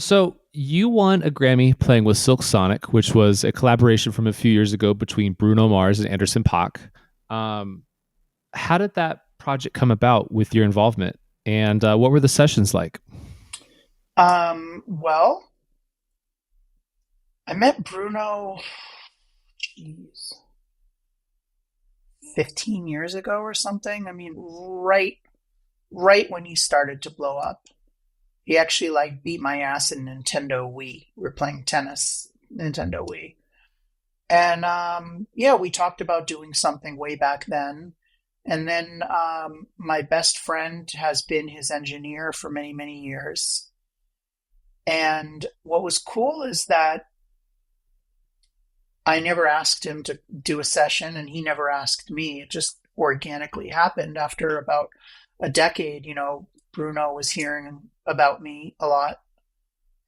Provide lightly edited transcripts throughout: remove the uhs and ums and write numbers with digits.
So you won a Grammy playing with Silk Sonic, which was a collaboration from a few years ago between Bruno Mars and Anderson .Paak. Um, how did that project come about with your involvement, and what were the sessions like? Well, I met Bruno, geez, 15 years ago or something. I mean, right when he started to blow up. He actually like beat my ass in Nintendo Wii. We were playing tennis, Nintendo Wii. And yeah, we talked about doing something way back then. And then my best friend has been his engineer for many, many years. And what was cool is that I never asked him to do a session and he never asked me. It just organically happened after about a decade. Bruno was hearing about me a lot.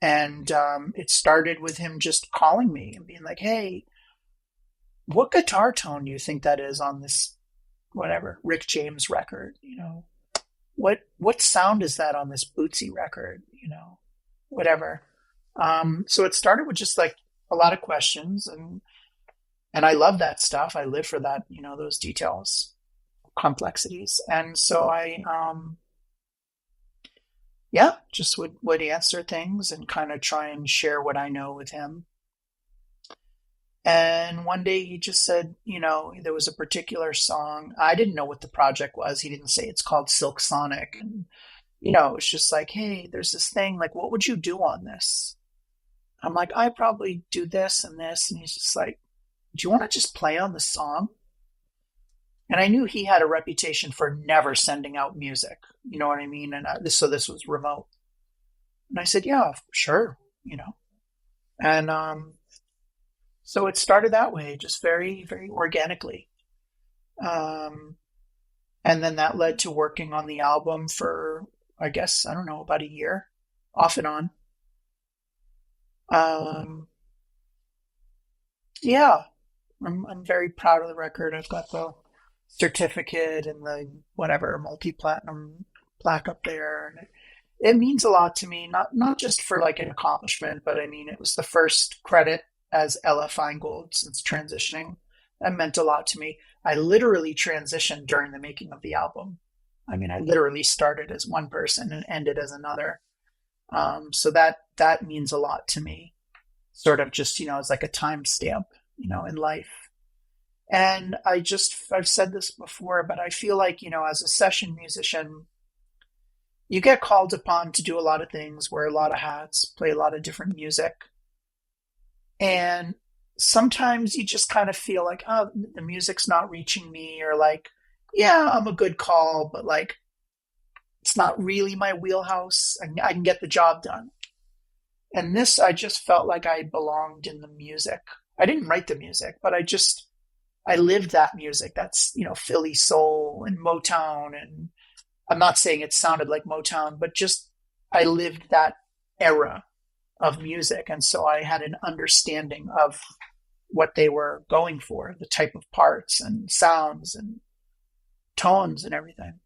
And it started with him just calling me and being like, hey, what guitar tone do you think that is on this, whatever, Rick James record? What sound is that on this Bootsy record? Whatever. So it started with just like a lot of questions, and I love that stuff. I live for that, those details, complexities. And so yeah, just would answer things and kind of try and share what I know with him. And one day he just said, there was a particular song. I didn't know what the project was. He didn't say it's called Silk Sonic. And, it's just like, hey, there's this thing. Like, what would you do on this? I'm like, I probably do this and this. And he's just like, do you want to just play on the song? And I knew he had a reputation for never sending out music. You know what I mean? And so this was remote. And I said, yeah, sure. And so it started that way, just very, very organically. Um, and then that led to working on the album for, I guess, I don't know, about a year, off and on. Um, yeah, I'm very proud of the record. I've got the certificate and the whatever multi-platinum plaque up there. And it means a lot to me, not just for like an accomplishment, but I mean, it was the first credit as Ella Feingold since transitioning. That meant a lot to me. I literally transitioned during the making of the album. I mean, I literally started as one person and ended as another. So that means a lot to me. Sort of just, it's like a timestamp, in life. And I've said this before, but I feel like, as a session musician, you get called upon to do a lot of things, wear a lot of hats, play a lot of different music. And sometimes you just kind of feel like, oh, the music's not reaching me, or like, yeah, I'm a good call, but like, it's not really my wheelhouse. I can get the job done. And this, I just felt like I belonged in the music. I didn't write the music, but I lived that music. That's, Philly soul and Motown. And I'm not saying it sounded like Motown, but just I lived that era of music. And so I had an understanding of what they were going for, the type of parts and sounds and tones and everything.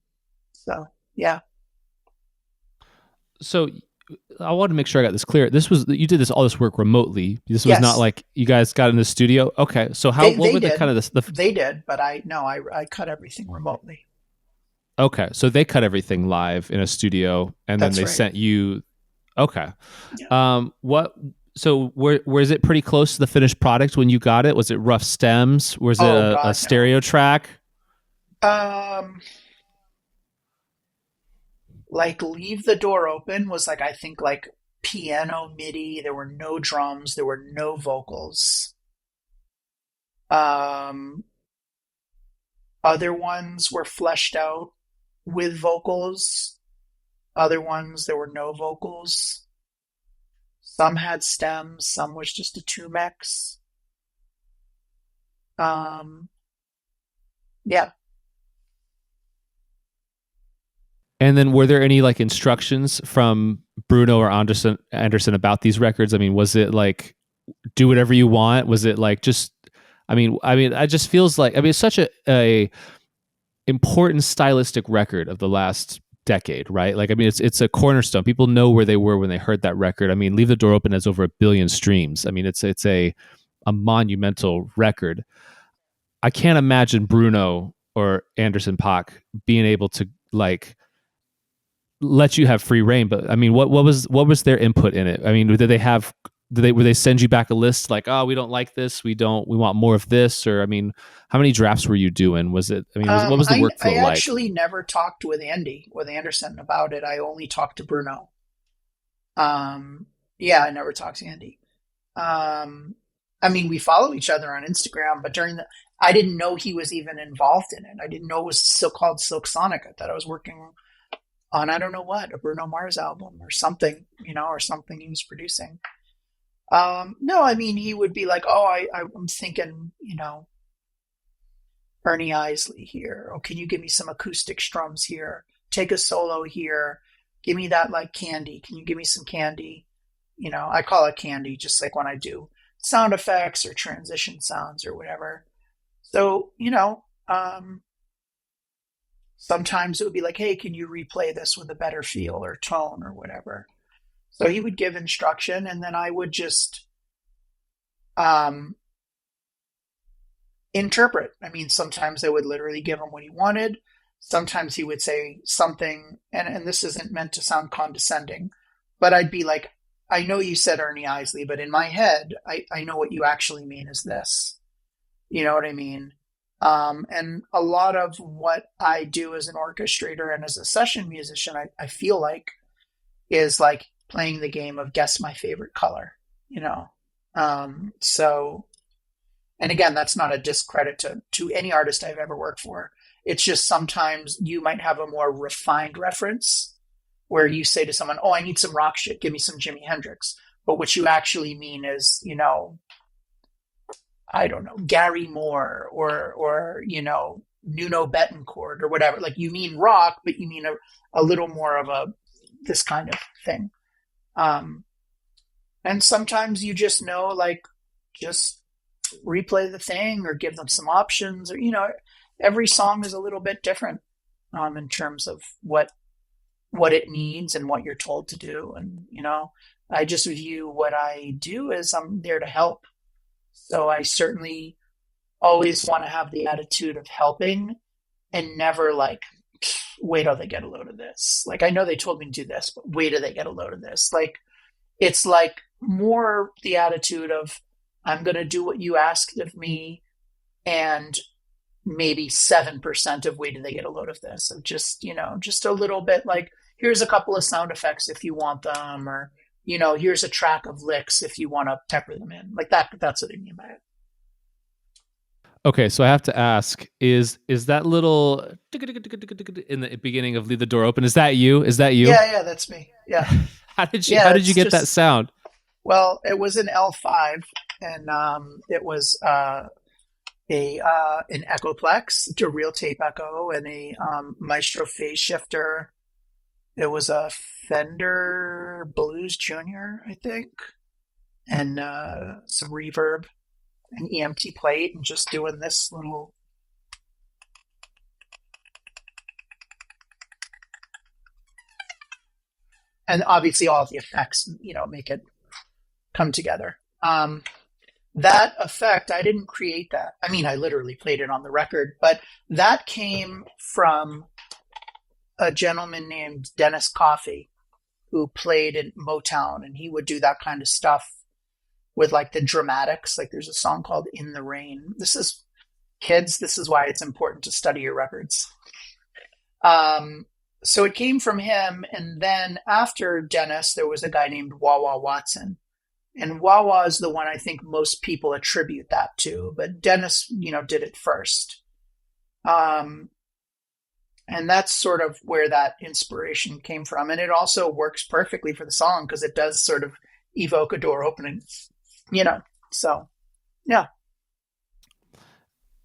So, yeah. So I want to make sure I got this clear. You did all this work remotely. This was not Yes, like you guys got in the studio. Okay, so what they were the did. kind of They did, but I cut everything remotely. okay, so they cut everything live in a studio, and then That's they right. sent you. Okay, Yeah. what? So where is it pretty close to the finished product when you got it? Was it rough stems? Was it Oh a God, no. stereo track? Um, like Leave the Door Open was like, I think like piano MIDI. There were no drums. There were no vocals. Um, Other ones were fleshed out with vocals. Other ones there were no vocals. Some had stems. Some was just a two mix. Um, yeah. And then were there any like instructions from Bruno or Anderson about these records? I mean, was it like do whatever you want? Was it like just I just feels like it's such a important stylistic record of the last decade, right? Like, I mean, it's a cornerstone. People know where they were when they heard that record. I mean, Leave the Door Open has over 1 billion streams. I mean, it's a monumental record. I can't imagine Bruno or Anderson .Paak being able to like let you have free reign. But I mean, what was their input in it? I mean, did they have were they send you back a list like, oh, we don't like this, we want more of this, or I mean, how many drafts were you doing? Was it? I mean, what was the I workflow like? actually never talked with Anderson about it. I only talked to Bruno. Yeah, I never talked to Andy. Um, I mean, we follow each other on Instagram, but I didn't know he was even involved in it. I didn't know it was still called Silk Sonic. I thought I was working on, I don't know what, a Bruno Mars album or something, or something he was producing. No, I mean, he would be like, oh, I'm thinking, Ernie Isley here. Oh, can you give me some acoustic strums here? Take a solo here. Give me that like candy. Can you give me some candy? I call it candy just like when I do sound effects or transition sounds or whatever. So, sometimes it would be like, hey, can you replay this with a better feel or tone or whatever? So he would give instruction and then I would just um, interpret. I mean, sometimes I would literally give him what he wanted. Sometimes he would say something, and this isn't meant to sound condescending, but I'd be like, I know you said Ernie Isley, but in my head, I know what you actually mean is this. You know what I mean? And a lot of what I do as an orchestrator and as a session musician, I feel like is like playing the game of guess my favorite color, you know? So, and again, that's not a discredit to any artist I've ever worked for. It's just sometimes you might have a more refined reference where you say to someone, oh, I need some rock shit. Give me some Jimi Hendrix. But what you actually mean is, I don't know, Gary Moore or Nuno Betancourt or whatever. Like you mean rock, but you mean a little more of this kind of thing. Um, and sometimes you just know, like, just replay the thing or give them some options or, every song is a little bit different in terms of what it needs and what you're told to do. And, I just view what I do as I'm there to help. So I certainly always want to have the attitude of helping and never like, wait till they get a load of this. Like, I know they told me to do this, but wait till they get a load of this. Like, it's like more the attitude of, I'm going to do what you asked of me and maybe 7% of wait till they get a load of this. And just, just a little bit like, here's a couple of sound effects if you want them, or, here's a track of licks if you want to pepper them in. Like that's what I mean by it. Okay, so I have to ask: is that little in the beginning of "Leave the Door Open"? Is that you? Is that you? Yeah, that's me. Yeah. How Yeah, did you it's get that just, sound? well, it was an L5 and it was an Echoplex, a real tape echo, and a Maestro phase shifter. It was a Fender Blues Junior, I think, and some reverb, an EMT plate, and just doing this little. And obviously, all of the effects, make it come together. That effect, I didn't create that. I mean, I literally played it on the record, but that came from a gentleman named Dennis Coffey who played in Motown, and he would do that kind of stuff with like the dramatics. Like there's a song called In the Rain. This is why it's important to study your records. So it came from him. And then after Dennis, there was a guy named Wawa Watson. And Wawa is the one I think most people attribute that to. But Dennis, did it first. And that's sort of where that inspiration came from. And it also works perfectly for the song because it does sort of evoke a door opening, So, yeah.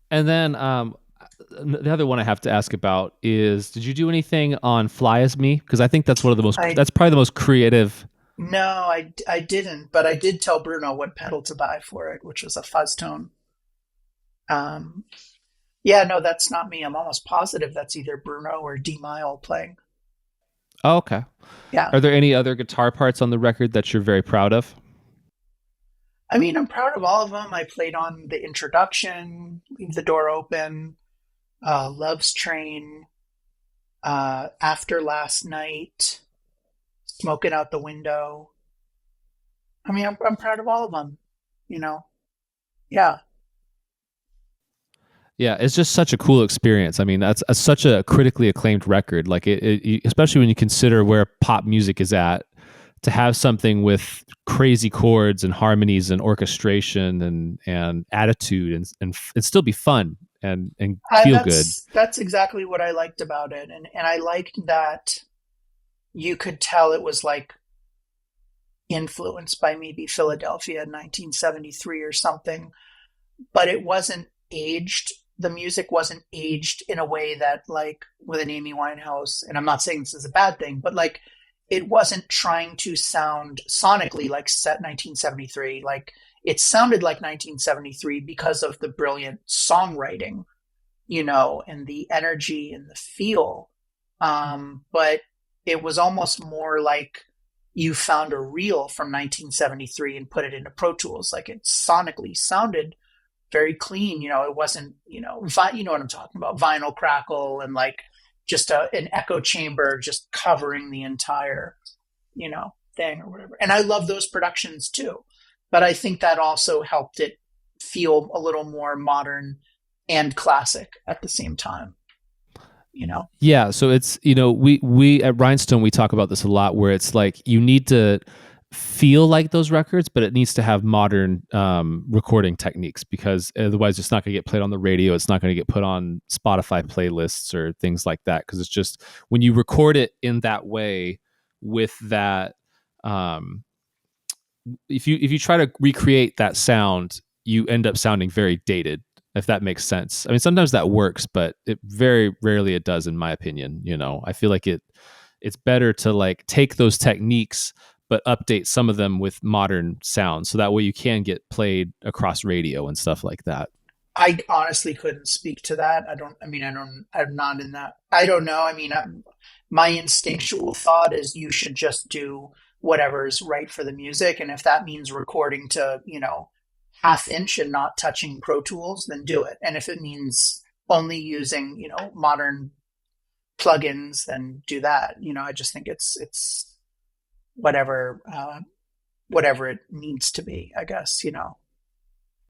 And then the other one I have to ask about is: did you do anything on "Fly as Me"? Because I think that's that's probably the most creative. No, I didn't, but I did tell Bruno what pedal to buy for it, which was a fuzz tone. Yeah, no, that's not me. I'm almost positive that's either Bruno or D Mile playing. Oh, okay. Yeah. Are there any other guitar parts on the record that you're very proud of? I mean, I'm proud of all of them. I played on the introduction, Leave the Door Open, Love's Train, After Last Night, Smoking Out the Window. I mean, I'm proud of all of them, you know? Yeah. Yeah, it's just such a cool experience. I mean, that's such a critically acclaimed record. Like especially when you consider where pop music is at, to have something with crazy chords and harmonies and orchestration and attitude and still be fun and feel good. That's exactly what I liked about it. And I liked that you could tell it was like influenced by maybe Philadelphia in 1973 or something, but it wasn't aged. The music wasn't aged in a way that, like, with an Amy Winehouse, and I'm not saying this is a bad thing, but like, it wasn't trying to sound sonically like set 1973. Like, it sounded like 1973 because of the brilliant songwriting, and the energy and the feel. But it was almost more like you found a reel from 1973 and put it into Pro Tools. Like, it sonically sounded very clean. It wasn't, you know what I'm talking about, vinyl crackle and like just an echo chamber just covering the entire, thing or whatever. And I love those productions too. But I think that also helped it feel a little more modern and classic at the same time, you know? Yeah, so it's we at Rhinestone we talk about this a lot, where it's like you need to feel like those records, but it needs to have modern recording techniques, because otherwise it's not going to get played on the radio. It's not going to get put on Spotify playlists or things like that, because it's just when you record it in that way with that. Um, if you try to recreate that sound, you end up sounding very dated. If that makes sense. I mean, sometimes that works, but it very rarely it does, in my opinion. I feel like it's better to like take those techniques but update some of them with modern sounds, so that way you can get played across radio and stuff like that. I honestly couldn't speak to that. I'm not in that. I don't know. My instinctual thought is you should just do whatever is right for the music. And if that means recording to, half inch and not touching Pro Tools, then do it. And if it means only using, modern plugins, then do that. I just think it's whatever, whatever it needs to be, I guess,